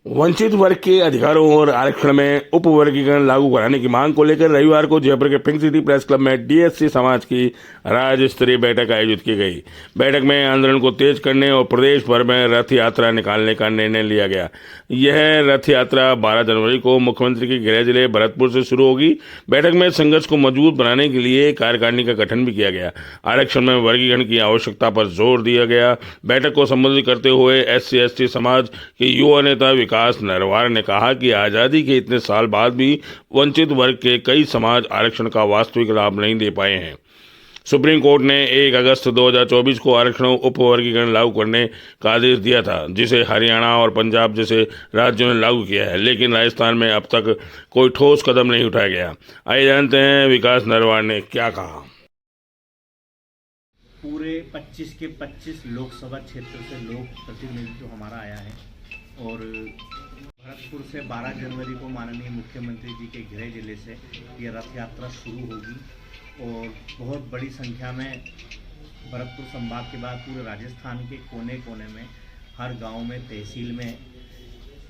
वंचित वर्ग के अधिकारों और आरक्षण में उपवर्गीकरण लागू कराने की मांग को लेकर रविवार को जयपुर के पिंक सिटी प्रेस क्लब में डीएससी समाज की राज्य स्तरीय बैठक आयोजित की गई। बैठक में आंदोलन को तेज करने और प्रदेश भर में रथ यात्रा निकालने का निर्णय लिया गया। यह रथ यात्रा 12 जनवरी को मुख्यमंत्री के गृह जिले भरतपुर से शुरू होगी। बैठक में संघर्ष को मजबूत बनाने के लिए कार्यकारिणी का गठन भी किया गया। आरक्षण में वर्गीकरण की आवश्यकता पर जोर दिया गया। बैठक को संबोधित करते हुए SC/ST समाज के युवा नेता विकास नरवार ने कहा कि आज़ादी के इतने साल बाद भी वंचित वर्ग के कई समाज आरक्षण का वास्तविक लाभ नहीं दे पाए हैं। सुप्रीम कोर्ट ने 1 अगस्त 2024 को आरक्षण उपवर्गीकरण लागू करने का आदेश दिया था, जिसे हरियाणा और पंजाब जैसे राज्यों ने लागू किया है, लेकिन राजस्थान में अब तक कोई ठोस कदम नहीं उठाया गया। आइए जानते हैं विकास नरवार ने क्या कहा। पूरे 25 के 25 लोकसभा क्षेत्र से लोक प्रतिनिधित्व हमारा आया है और भरतपुर से 12 जनवरी को माननीय मुख्यमंत्री जी के गृह जिले से ये रथ यात्रा शुरू होगी और बहुत बड़ी संख्या में भरतपुर संभाग के बाद पूरे राजस्थान के कोने कोने में हर गांव में तहसील में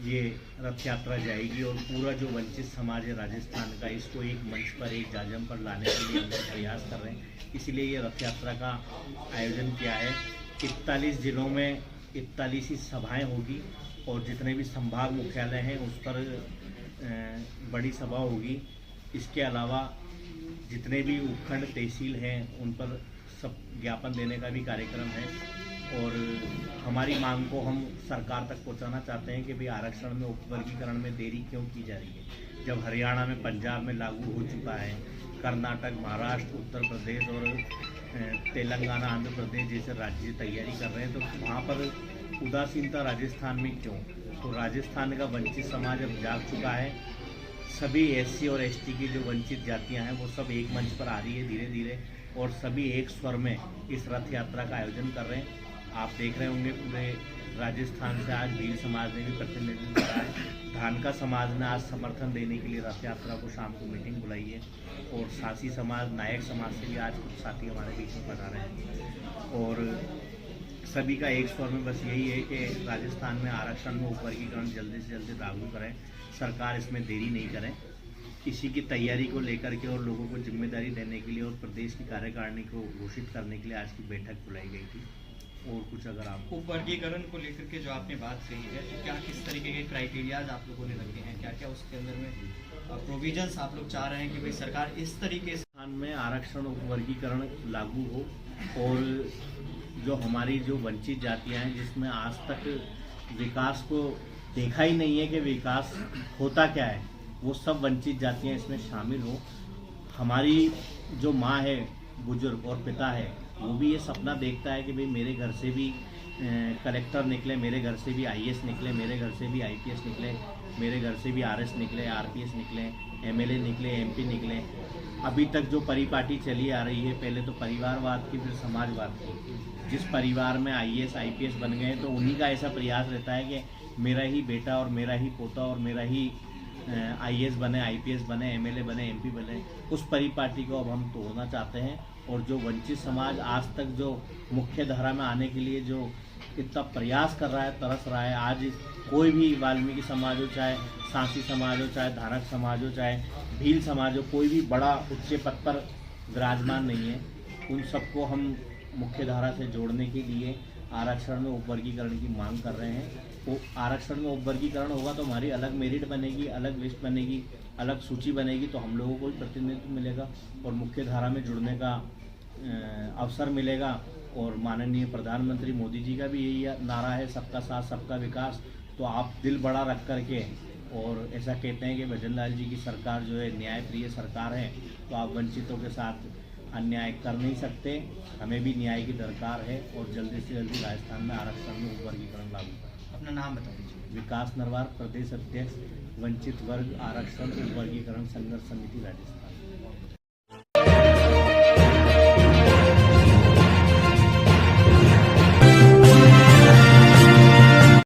ये रथ यात्रा जाएगी और पूरा जो वंचित समाज है राजस्थान का, इसको एक मंच पर, एक जाजम पर लाने के लिए हम प्रयास कर रहे हैं। इसीलिए ये रथ यात्रा का आयोजन किया है। 41 जिलों में 41 ही सभाएं होगी और जितने भी संभाग मुख्यालय हैं उस पर बड़ी सभा होगी। इसके अलावा जितने भी उपखंड तहसील हैं उन पर सब ज्ञापन देने का भी कार्यक्रम है और हमारी मांग को हम सरकार तक पहुंचाना चाहते हैं कि भाई आरक्षण में उपवर्गीकरण में देरी क्यों की जा रही है। जब हरियाणा में, पंजाब में लागू हो चुका है, कर्नाटक, महाराष्ट्र, उत्तर प्रदेश और तेलंगाना, आंध्र प्रदेश जैसे राज्य तैयारी कर रहे हैं, तो वहाँ पर उदासीनता राजस्थान में क्यों? तो राजस्थान का वंचित समाज अब जाग चुका है। सभी SC और ST की जो वंचित जातियां हैं वो सब एक मंच पर आ रही है धीरे धीरे और सभी एक स्वर में इस रथ यात्रा का आयोजन कर रहे हैं। आप देख रहे होंगे पूरे राजस्थान से आज भील समाज ने भी प्रतिनिधित्व करा है। धानका समाज ने आज समर्थन देने के लिए रथ यात्रा को शाम को मीटिंग बुलाई है और सासी समाज, नायक समाज से भी आज कुछ साथी हमारे बीच में बना रहे हैं और सभी का एक स्वर में बस यही है कि राजस्थान में आरक्षण में उपवर्गीकरण जल्दी से जल्दी लागू करें, सरकार इसमें देरी नहीं करें। इसी की तैयारी को लेकर के और लोगों को जिम्मेदारी देने के लिए और प्रदेश की कार्यकारिणी को घोषित करने के लिए आज की बैठक बुलाई गई थी। और कुछ अगर आप उपवर्गीकरण को लेकर के जो आपने बात कही है, तो क्या किस तरीके के क्राइटेरियाज आप लोगों ने रखे हैं, क्या क्या उसके अंदर में प्रोविजंस आप लोग चाह रहे हैं कि भाई सरकार इस तरीके से में आरक्षण उपवर्गीकरण लागू हो और जो हमारी जो वंचित जातियां हैं जिसमें आज तक विकास को देखा ही नहीं है कि विकास होता क्या है, वो सब वंचित जातियां इसमें शामिल हो। हमारी जो माँ है, बुजुर्ग और पिता है, वो भी ये सपना देखता है कि भाई मेरे घर से भी कलेक्टर निकले, मेरे घर से भी IAS निकले, मेरे घर से भी IPS निकले, मेरे घर से भी RS निकले, RPS निकले, MLA निकले, MP निकले। अभी तक जो परिपाटी चली आ रही है, पहले तो परिवारवाद की, फिर समाजवाद की। जिस परिवार में IAS IPS बन गए तो उन्हीं का ऐसा प्रयास रहता है कि मेरा ही बेटा और मेरा ही पोता और मेरा ही IAS बने, IPS बने, MLA बने, MP बने। उस परिपाटी को अब हम तोड़ना चाहते हैं और जो वंचित समाज आज तक जो मुख्य धारा में आने के लिए जो इतना प्रयास कर रहा है, तरस रहा है, आज कोई भी वाल्मीकि समाज हो, चाहे सांसी समाज हो, चाहे धारक समाज हो, चाहे भील समाज हो, कोई भी बड़ा उच्च पद पर विराजमान नहीं है, उन सबको हम मुख्य धारा से जोड़ने के लिए आरक्षण में उपवर्गीकरण की मांग कर रहे हैं। वो आरक्षण में उपवर्गीकरण होगा तो हमारी अलग मेरिट बनेगी, अलग लिस्ट बनेगी, अलग सूची बनेगी, तो हम लोगों को भी प्रतिनिधित्व मिलेगा और मुख्य धारा में जुड़ने का अवसर मिलेगा। और माननीय प्रधानमंत्री मोदी जी का भी यही नारा है, सबका साथ सबका विकास। तो आप दिल बड़ा रख करके, और ऐसा कहते हैं कि भजन लाल जी की सरकार जो है न्याय प्रिय सरकार है, तो आप वंचितों के साथ अन्याय कर नहीं सकते। हमें भी न्याय की दरकार है और जल्दी से जल्दी राजस्थान में आरक्षण में उपवर्गीकरण लागू करें। अपना नाम बता दीजिए। विकास नरवार, प्रदेश अध्यक्ष, वंचित वर्ग आरक्षण उपवर्गीकरण संघर्ष समिति राजस्थान।